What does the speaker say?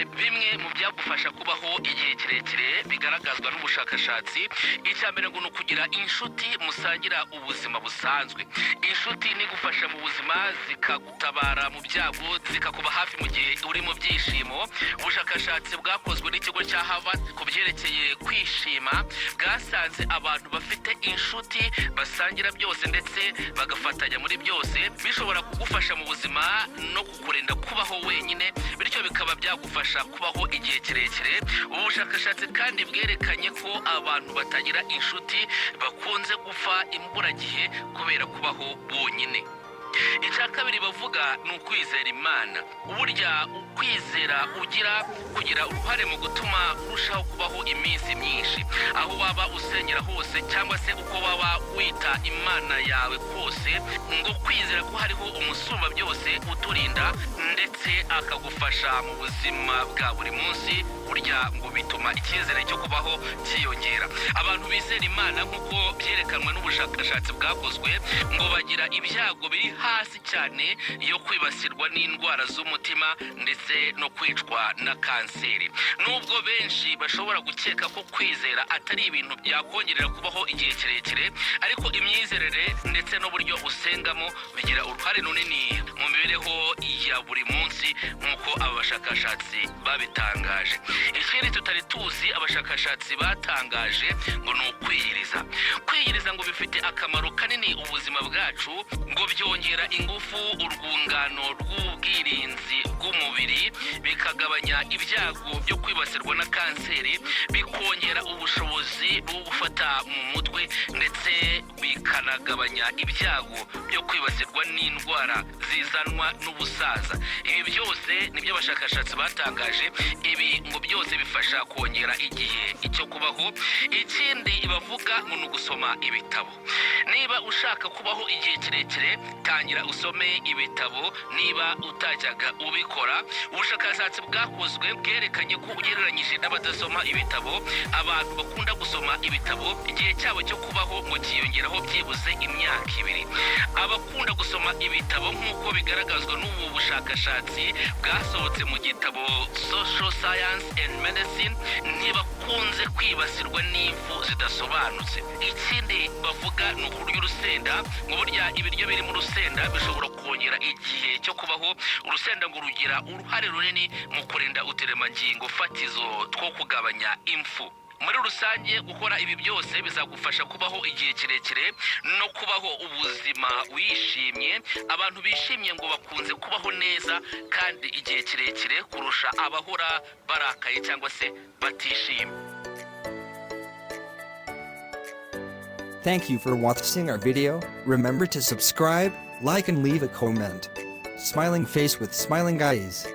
bimwe mu byagufasha kubaho igihe kirekire bigaragazwa n'ubushakashatsi. Icya mbere ngo ni ukugira inshuti musangira ubuzima busanzwe. Inshuti ni gufasha mu buzima, zikagutabara mu byago, zikakuba hafi mu gihe uri mu byishimo. Ubushakashatsi bwakozwe n'ikigo cya Harvard ku byerekeye kwishima bwasanze abantu bafite inshuti basangira byose ndetse bagafatanya muri byose bishobora kugufasha mu buzima no kukurinda kubaho wenyine, bityo bikaba byagufasha kubaho igihe kirekire. Ubu bushakashatsi kandi bwerekanye ko abantu batagira inshuti bakunze gupfa imburagihe kubera kubaho bonyine. Icya kabiri bavuga ni ukwizera Imana. Uburya ukwizera kugira uruhare mu gutuma urushaho kubaho iminsi myinshi. Aho waba usengera hose cyangwa se uko waba wita Imana yawe kose, ngo kwizera ko hariho umusumba byose uturinda ndetse akagufasha mu buzima bwa buri munsi, burya ngo bituma icyizere cyo kubaho cyiyongera. Abantu bizera Imana nk'uko byerekanwe n'ubushakashatsi bwakozwe, ngo bagira ibyago biri hasi cyane yo kwibasirwa n'indwara z'umutima ndetse no kwicwa na kanseri. Nubwo benshi bashobora gukeka ko kwizera atari ibintu byakongerera kubaho igihe kirekire, ariko imyizerere ndetse n'uburyo usengamo bigira uruhare runini mu mibereho ya buri munsi nk'uko aba bashakashatsi babitangaje. Ikindi tutari tuzi abashakashatsi batangaje ngo ni ukwiyiriza. Kwiyiriza ngo bifite akamaro kanini ubuzima bwacu, ngo byongera ingufu, urwungano rw'ubwirinzi bw'umubiri, bikagabanya ibyago byo kwibasirwa na kanseri, bikongera ubushobozi bwo gufata mu mutwe ndetse bikanagabanya ibyago byo kwibasirwa n'indwara zizanwa n'ubusaza. Ibi byose nibyo abashakashatsi batangaje. Ibi ngo byose bifasha kongera igihe cyo kubaho. Ikindi bavuga ngo ni ugusoma ibitabo. Niba ushaka kubaho igihe kirekire, tangira usome ibitabo niba utajyaga ubikora. Ubushakashatsi bwakozwe bwerekanye ko ugereranyije n'abadasoma ibitabo, abantu bakunda gusoma ibitabo igihe cyabo cyo kubaho ngo kiyongeraho byibuze imyaka 2. Abakunda gusoma ibitabo nk'uko bigaragazwa n'ubu bushakashatsi bwasohotse mu gitabo Social Science and Medicine, ntibakunze kwibasirwa n'impfu zidasobanutse. Ikindi bavuga ni ukurya urusenda. Ngo burya ibiryo biri mu rusenda bishobora kongera igihe cyo kubaho. Urusenda ngo rugira uruhare runini mu kurinda uturemangingo fatizo two kugabanya impfu. Muri rusange gukora ibi byose bizagufasha kubaho igihe kirekire no kubaho ubuzima wishimye. Abantu bishimye ngo bakunze kubaho neza kandi igihe kirekire kurusha abahora barakaye cyangwa se batishimye. Thank you for watching our video. Remember to subscribe, like and leave a comment. Smiling face with smiling eyes.